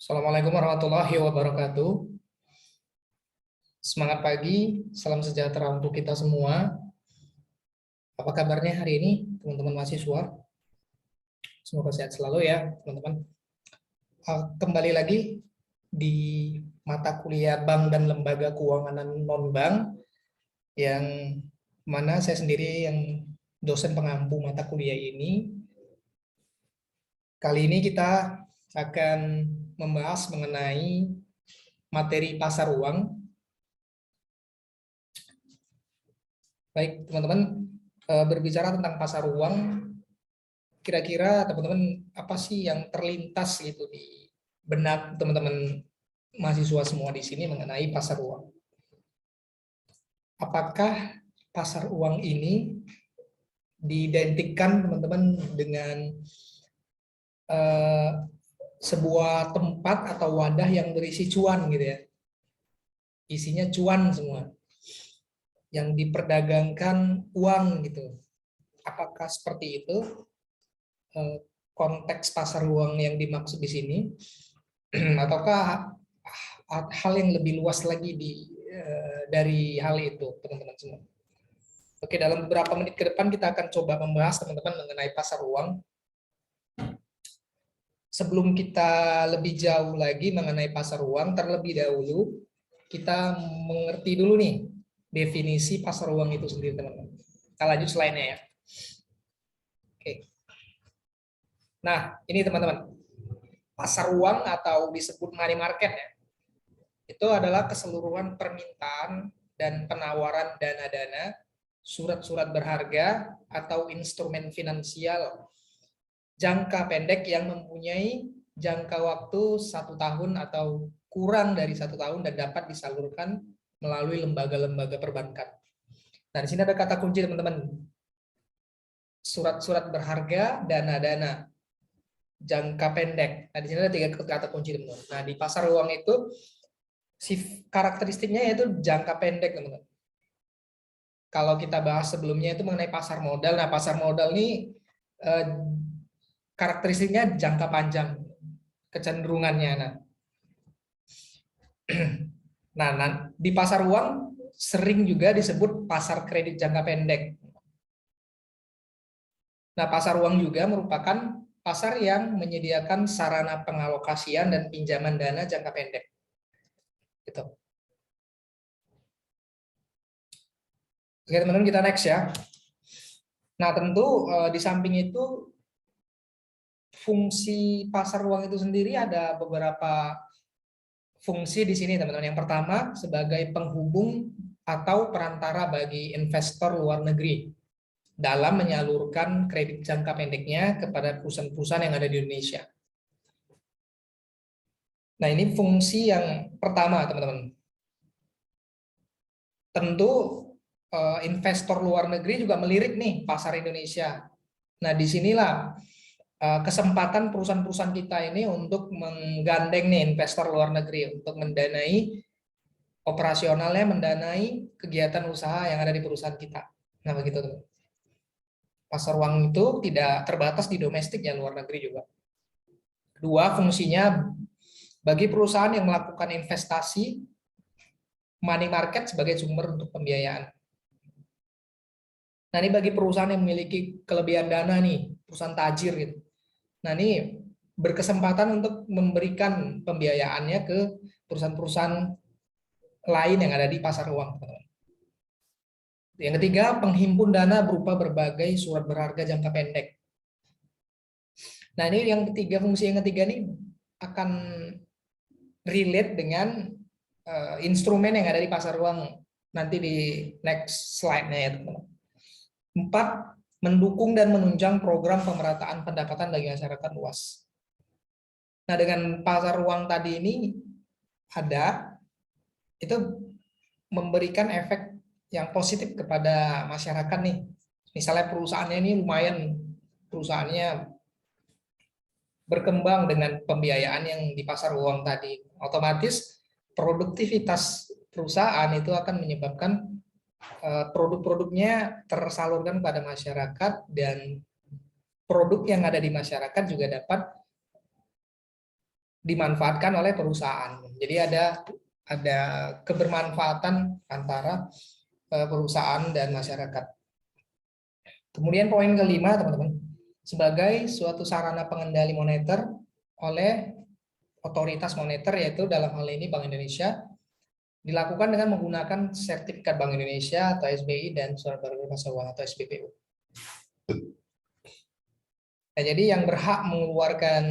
Assalamualaikum warahmatullahi wabarakatuh. Semangat pagi, salam sejahtera untuk kita semua. Apa kabarnya hari ini, teman-teman mahasiswa? Semoga sehat selalu ya, teman-teman. Kembali lagi di mata kuliah Bank dan Lembaga Keuangan Non-Bank, yang mana saya sendiri yang dosen pengampu mata kuliah ini. Kali ini kita akan membahas mengenai materi pasar uang. Baik, teman-teman, berbicara tentang pasar uang, kira-kira teman-teman apa sih yang terlintas gitu di benak teman-teman mahasiswa semua di sini mengenai pasar uang? Apakah pasar uang ini diidentikan teman-teman dengan eh, sebuah tempat atau wadah yang berisi cuan gitu ya? Isinya cuan semua, yang diperdagangkan uang gitu. Apakah seperti itu konteks pasar uang yang dimaksud di sini? Ataukah hal yang lebih luas lagi dari hal itu, teman-teman semua? Oke, dalam beberapa menit ke depan kita akan coba membahas teman-teman mengenai pasar uang. Sebelum kita lebih jauh lagi mengenai pasar uang, terlebih dahulu kita mengerti dulu nih definisi pasar uang itu sendiri, teman-teman. Kita lanjut slide-nya ya. Oke. Nah, ini teman-teman, pasar uang atau disebut money market ya, itu adalah keseluruhan permintaan dan penawaran dana-dana, surat-surat berharga, atau instrumen finansial jangka pendek yang mempunyai jangka waktu 1 tahun atau kurang dari 1 tahun dan dapat disalurkan melalui lembaga-lembaga perbankan. Nah, di sini ada kata kunci teman-teman. Surat-surat berharga, dana-dana, jangka pendek. Nah, di sini ada 3 kata kunci teman-teman. Nah, di pasar uang itu karakteristiknya yaitu jangka pendek, teman-teman. Kalau kita bahas sebelumnya itu mengenai pasar modal. Nah, pasar modal ini karakteristiknya jangka panjang, kecenderungannya. Nah, di pasar uang sering juga disebut pasar kredit jangka pendek. Nah, pasar uang juga merupakan pasar yang menyediakan sarana pengalokasian dan pinjaman dana jangka pendek. Gitu. Oke, teman-teman, kita next ya. Nah, tentu di samping itu fungsi pasar uang itu sendiri ada beberapa fungsi di sini, teman-teman. Yang pertama, sebagai penghubung atau perantara bagi investor luar negeri dalam menyalurkan kredit jangka pendeknya kepada perusahaan-perusahaan yang ada di Indonesia. Nah, ini fungsi yang pertama, teman-teman. Tentu investor luar negeri juga melirik nih pasar Indonesia. Nah, disinilah kesempatan perusahaan-perusahaan kita ini untuk menggandeng nih investor luar negeri untuk mendanai operasionalnya, mendanai kegiatan usaha yang ada di perusahaan kita. Nah, begitu teman. Pasar uang itu tidak terbatas di domestik ya, luar negeri juga. Kedua, fungsinya bagi perusahaan yang melakukan investasi, money market sebagai sumber untuk pembiayaan. Nah, ini bagi perusahaan yang memiliki kelebihan dana nih, perusahaan tajir gitu. Nah, ini berkesempatan untuk memberikan pembiayaannya ke perusahaan-perusahaan lain yang ada di pasar uang. Yang ketiga, penghimpun dana berupa berbagai surat berharga jangka pendek. Nah, ini yang ketiga, fungsi yang ketiga ini akan relate dengan instrumen yang ada di pasar uang nanti di next slide-nya ya, teman-teman. 4, mendukung dan menunjang program pemerataan pendapatan bagi masyarakat luas. Nah, dengan pasar uang tadi ini ada, itu memberikan efek yang positif kepada masyarakat nih. Misalnya perusahaannya ini lumayan, perusahaannya berkembang dengan pembiayaan yang di pasar uang tadi. Otomatis produktivitas perusahaan itu akan menyebabkan produk-produknya tersalurkan pada masyarakat dan produk yang ada di masyarakat juga dapat dimanfaatkan oleh perusahaan. Jadi ada kebermanfaatan antara perusahaan dan masyarakat. Kemudian poin kelima, teman-teman, sebagai suatu sarana pengendali moneter oleh otoritas moneter, yaitu dalam hal ini Bank Indonesia, dilakukan dengan menggunakan sertifikat Bank Indonesia atau SBI dan surat berharga pasar uang atau SBPU. Nah, jadi yang berhak mengeluarkan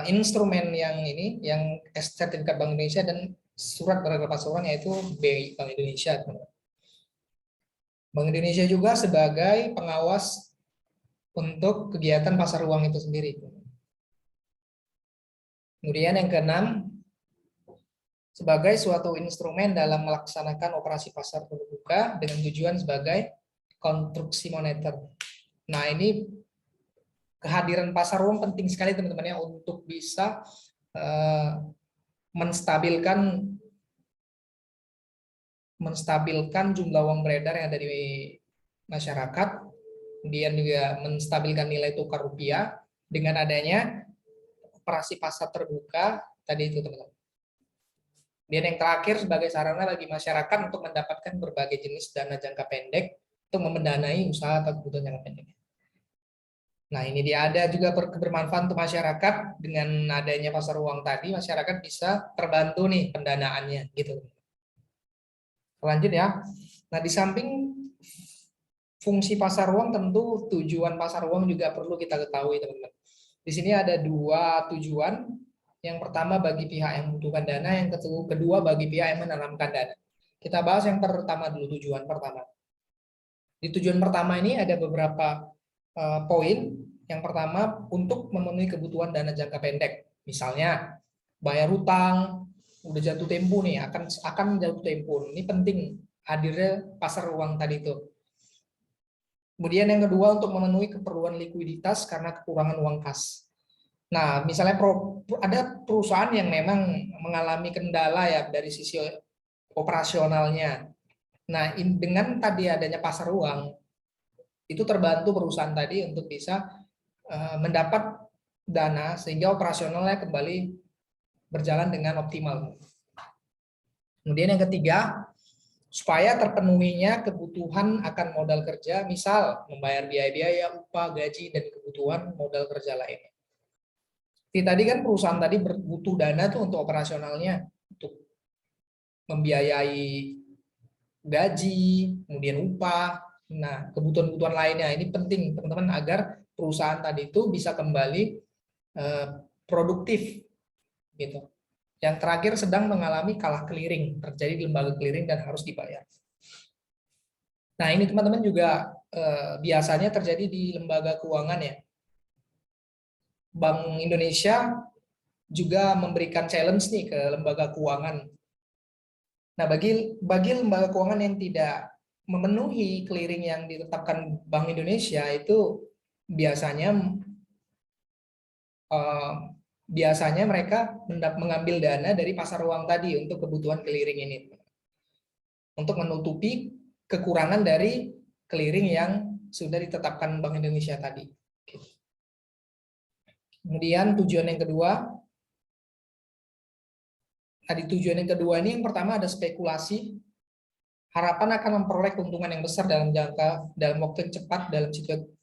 instrumen yang ini, yang sertifikat Bank Indonesia dan surat berharga pasar uang, yaitu BI Bank Indonesia. Bank Indonesia juga sebagai pengawas untuk kegiatan pasar uang itu sendiri. Kemudian yang keenam, sebagai suatu instrumen dalam melaksanakan operasi pasar terbuka dengan tujuan sebagai konstruksi moneter. Nah, ini kehadiran pasar uang penting sekali, teman-teman, ya, untuk bisa menstabilkan jumlah uang beredar yang ada di masyarakat, kemudian juga menstabilkan nilai tukar rupiah dengan adanya operasi pasar terbuka tadi itu, teman-teman. Dan yang terakhir, sebagai sarana bagi masyarakat untuk mendapatkan berbagai jenis dana jangka pendek untuk mendanai usaha atau kebutuhan jangka pendek. Nah, ini dia, ada juga kebermanfaatan untuk masyarakat. Dengan adanya pasar uang tadi, masyarakat bisa terbantu nih pendanaannya, gitu. Lanjut ya. Nah, di samping fungsi pasar uang, tentu tujuan pasar uang juga perlu kita ketahui, teman-teman. Di sini ada dua tujuan. Yang pertama bagi pihak yang membutuhkan dana, yang kedua bagi pihak yang menanamkan dana. Kita bahas yang pertama dulu, tujuan pertama. Di tujuan pertama ini ada beberapa poin. Yang pertama, untuk memenuhi kebutuhan dana jangka pendek. Misalnya bayar hutang, udah jatuh tempo nih, akan jatuh tempo. Ini penting hadirnya pasar uang tadi itu. Kemudian yang kedua, untuk memenuhi keperluan likuiditas karena kekurangan uang kas. Nah, misalnya ada perusahaan yang memang mengalami kendala ya dari sisi operasionalnya. Nah, dengan tadi adanya pasar uang, itu terbantu perusahaan tadi untuk bisa mendapat dana sehingga operasionalnya kembali berjalan dengan optimal. Kemudian yang ketiga, supaya terpenuhinya kebutuhan akan modal kerja, misal membayar biaya-biaya, upah, gaji, dan kebutuhan modal kerja lainnya. Tadi kan perusahaan tadi butuh dana tuh untuk operasionalnya, untuk membiayai gaji, kemudian upah, nah kebutuhan-kebutuhan lainnya. Ini penting, teman-teman, agar perusahaan tadi itu bisa kembali produktif, gitu. Yang terakhir, sedang mengalami kalah clearing, terjadi di lembaga clearing dan harus dibayar. Nah, ini teman-teman juga biasanya terjadi di lembaga keuangan ya. Bank Indonesia juga memberikan challenge nih ke lembaga keuangan. Nah, bagi lembaga keuangan yang tidak memenuhi clearing yang ditetapkan Bank Indonesia, itu biasanya mereka mengambil dana dari pasar uang tadi untuk kebutuhan clearing ini, untuk menutupi kekurangan dari clearing yang sudah ditetapkan Bank Indonesia tadi. Kemudian tujuan yang kedua, ini yang pertama ada spekulasi, harapan akan memperoleh keuntungan yang besar dalam waktu yang cepat dalam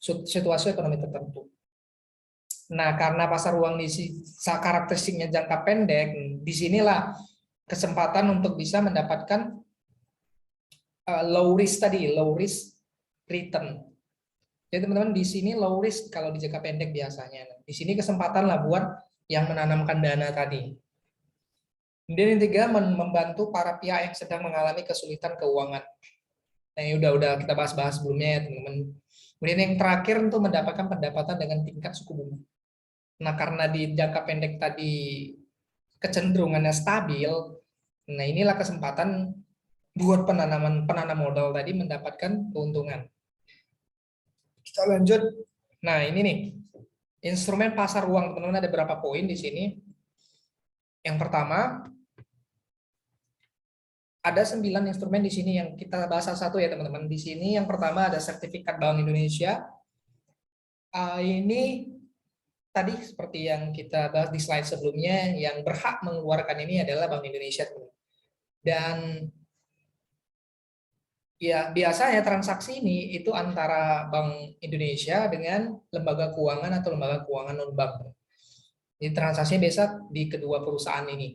situasi ekonomi tertentu. Nah, karena pasar uang di karakteristiknya jangka pendek, disinilah kesempatan untuk bisa mendapatkan low risk return. Jadi teman-teman, di sini low risk kalau di jangka pendek biasanya. Di sini kesempatan lah buat yang menanamkan dana tadi. Kemudian yang ketiga, membantu para pihak yang sedang mengalami kesulitan keuangan. Nah, ini udah kita bahas-bahas sebelumnya ya, teman-teman. Kemudian yang terakhir, untuk mendapatkan pendapatan dengan tingkat suku bunga. Nah, karena di jangka pendek tadi kecenderungannya stabil, nah inilah kesempatan buat penanam modal tadi mendapatkan keuntungan. Kita lanjut. Nah, ini nih instrumen pasar uang, teman-teman, ada berapa poin di sini. Yang pertama, ada 9 instrumen di sini yang kita bahas satu ya, teman-teman. Di sini yang pertama ada sertifikat Bank Indonesia. Ini tadi seperti yang kita bahas di slide sebelumnya, yang berhak mengeluarkan ini adalah Bank Indonesia. Dan ya biasanya transaksi ini itu antara Bank Indonesia dengan lembaga keuangan atau lembaga keuangan non-bank. Jadi transaksinya biasa di kedua perusahaan ini.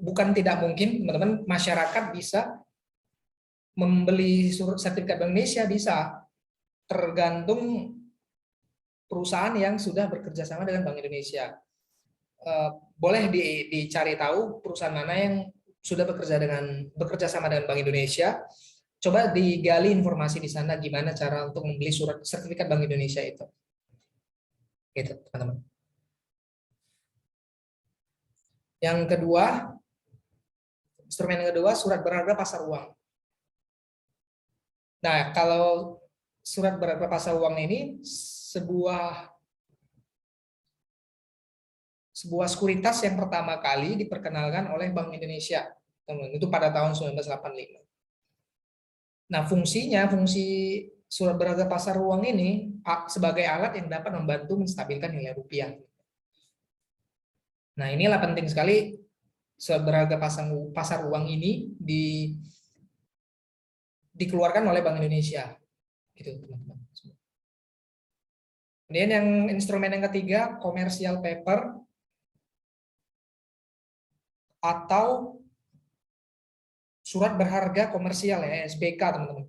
Bukan tidak mungkin teman-teman masyarakat bisa membeli sertifikat Bank Indonesia, bisa, tergantung perusahaan yang sudah bekerja sama dengan Bank Indonesia. Boleh dicari tahu perusahaan mana yang sudah bekerja sama dengan Bank Indonesia. Coba digali informasi di sana gimana cara untuk membeli surat sertifikat Bank Indonesia itu. Gitu, teman-teman. Yang kedua, instrumen yang kedua, surat berharga pasar uang. Nah, kalau surat berharga pasar uang ini sebuah sekuritas yang pertama kali diperkenalkan oleh Bank Indonesia, teman-teman. Itu pada tahun 1985. Nah, fungsi surat berharga pasar uang ini sebagai alat yang dapat membantu menstabilkan nilai rupiah. Nah, inilah penting sekali surat berharga pasar uang ini dikeluarkan oleh Bank Indonesia. Gitu, teman-teman. Kemudian yang instrumen yang ketiga, commercial paper atau surat berharga komersial, ya, SBK, teman-teman.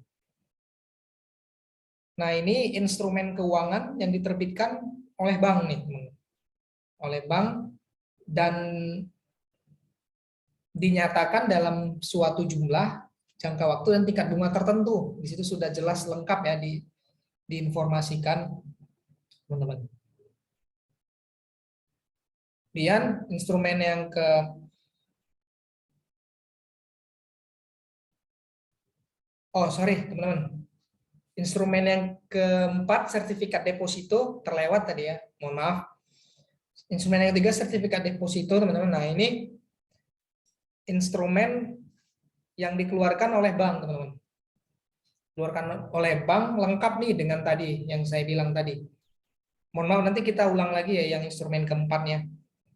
Nah, ini instrumen keuangan yang diterbitkan oleh bank nih, teman-teman. Oleh bank dan dinyatakan dalam suatu jumlah, jangka waktu, dan tingkat bunga tertentu. Di situ sudah jelas lengkap ya diinformasikan, teman-teman. Kemudian instrumen yang teman-teman. Instrumen yang keempat, sertifikat deposito, terlewat tadi ya, mohon maaf. Instrumen yang ketiga, sertifikat deposito, teman-teman. Nah, ini instrumen yang dikeluarkan oleh bank, teman-teman. Dikeluarkan oleh bank, lengkap nih dengan tadi yang saya bilang tadi. Mohon maaf, nanti kita ulang lagi ya yang instrumen keempatnya.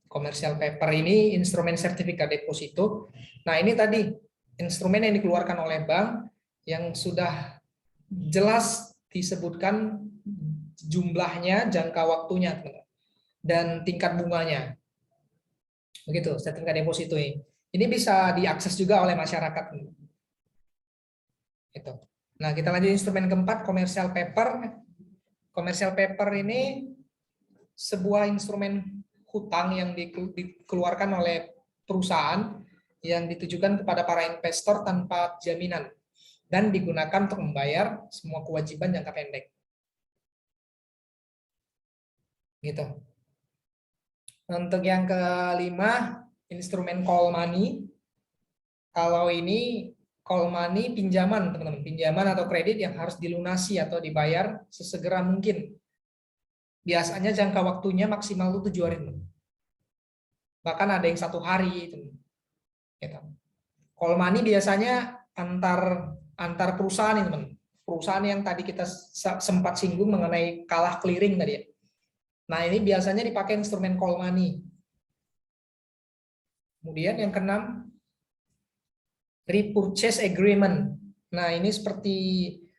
Commercial paper ini instrumen sertifikat deposito. Nah, ini tadi instrumen yang dikeluarkan oleh bank yang sudah jelas disebutkan jumlahnya, jangka waktunya, teman-teman, dan tingkat bunganya. Begitu, sertifikat deposito ini. Ini bisa diakses juga oleh masyarakat. Gitu. Nah, kita lanjut instrumen keempat, commercial paper. Commercial paper ini sebuah instrumen hutang yang dikeluarkan oleh perusahaan yang ditujukan kepada para investor tanpa jaminan dan digunakan untuk membayar semua kewajiban jangka pendek. Gitu. Untuk yang kelima, instrumen call money. Kalau ini call money pinjaman, teman-teman, pinjaman atau kredit yang harus dilunasi atau dibayar sesegera mungkin. Biasanya jangka waktunya maksimal 7 hari. Bahkan ada yang 1 hari. Gitu. Call money biasanya antar perusahaan, teman. Perusahaan yang tadi kita sempat singgung mengenai kalah clearing tadi ya. Nah, ini biasanya dipakai instrumen call money. Kemudian yang keenam, repurchase agreement. Nah, ini seperti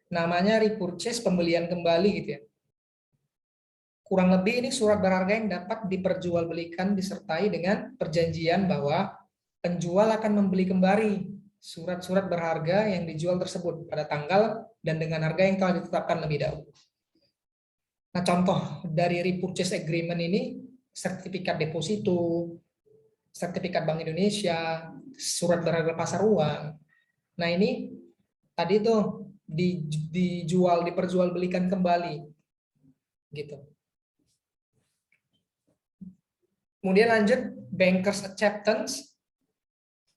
namanya repurchase, pembelian kembali gitu ya. Kurang lebih ini surat berharga yang dapat diperjualbelikan disertai dengan perjanjian bahwa penjual akan membeli kembali surat-surat berharga yang dijual tersebut pada tanggal dan dengan harga yang telah ditetapkan lebih dahulu. Nah, contoh dari repurchase agreement ini, sertifikat deposito, sertifikat Bank Indonesia, surat berharga pasar uang. Nah, ini tadi tuh diperjualbelikan kembali. Gitu. Kemudian lanjut, bankers acceptance.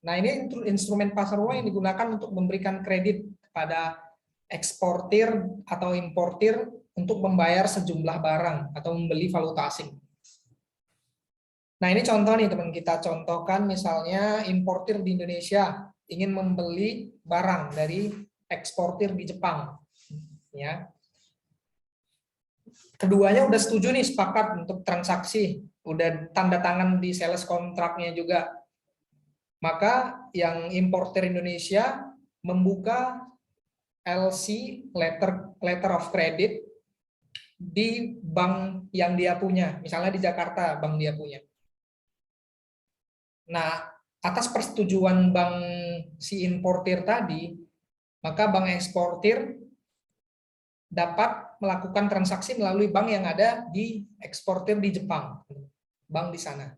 Nah, ini instrumen pasar uang yang digunakan untuk memberikan kredit kepada eksportir atau importir untuk membayar sejumlah barang atau membeli valuta asing. Nah, ini contoh nih teman, kita contohkan misalnya importir di Indonesia ingin membeli barang dari eksportir di Jepang. Ya. keduanya udah setuju nih, sepakat untuk transaksi, udah tanda tangan di sales kontraknya juga. Maka yang importer Indonesia membuka LC, letter of credit, di bank yang dia punya, misalnya di Jakarta bank dia punya. Nah, atas persetujuan bank si importir tadi, maka bank eksportir dapat melakukan transaksi melalui bank yang ada di eksportir di Jepang, bank di sana.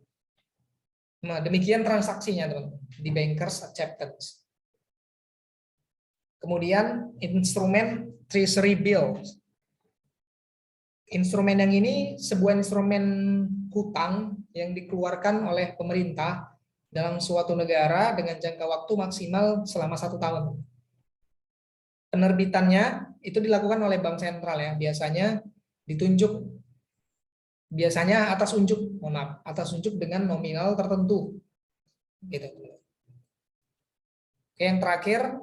Nah, demikian transaksinya, teman-teman, di bankers acceptance. Kemudian instrumen treasury bills. Instrumen yang ini sebuah instrumen hutang yang dikeluarkan oleh pemerintah dalam suatu negara dengan jangka waktu maksimal selama 1 tahun. Penerbitannya itu dilakukan oleh bank sentral ya, biasanya ditunjuk, biasanya atas unjuk dengan nominal tertentu. Gitu. Oke, yang terakhir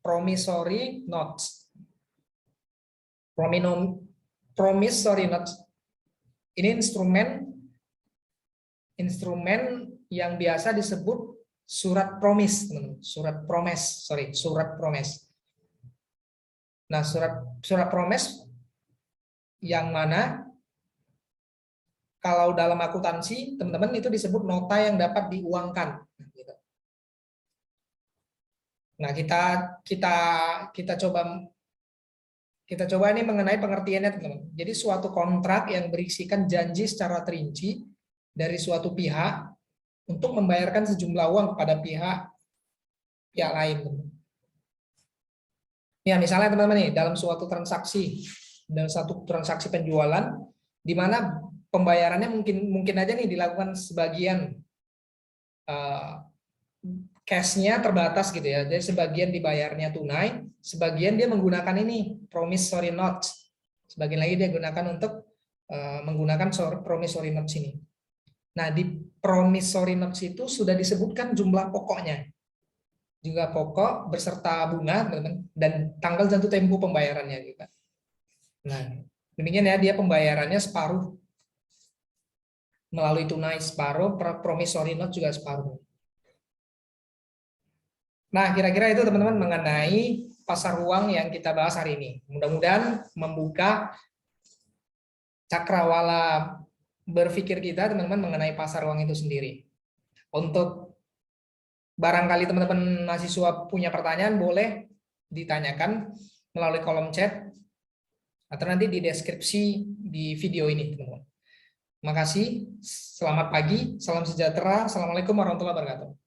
promissory notes. Promissory notes ini instrumen yang biasa disebut surat promise, surat promise. Nah, surat promise yang mana kalau dalam akuntansi teman-teman itu disebut nota yang dapat diuangkan. Nah, kita coba ini mengenai pengertiannya, teman-teman. Jadi suatu kontrak yang berisikan janji secara terinci dari suatu pihak untuk membayarkan sejumlah uang kepada pihak lain. Ya, misalnya teman-teman nih, dalam suatu transaksi penjualan, di mana pembayarannya mungkin aja nih dilakukan sebagian cash-nya terbatas gitu ya. Jadi sebagian dibayarnya tunai, sebagian dia menggunakan ini promissory notes. Sebagian lagi dia gunakan untuk menggunakan promissory notes ini. Nah, di promissory notes itu sudah disebutkan jumlah pokoknya. Juga pokok beserta bunga, teman-teman, dan tanggal jatuh tempo pembayarannya juga. Nah, demikian ya, dia pembayarannya separuh melalui tunai, separuh promissory note juga separuh. Nah, kira-kira itu teman-teman mengenai pasar uang yang kita bahas hari ini. Mudah-mudahan membuka cakrawala berpikir kita, teman-teman, mengenai pasar uang itu sendiri. Untuk barangkali teman-teman mahasiswa punya pertanyaan, boleh ditanyakan melalui kolom chat atau nanti di deskripsi di video ini, teman-teman. Terima kasih, selamat pagi, salam sejahtera, assalamualaikum warahmatullahi wabarakatuh.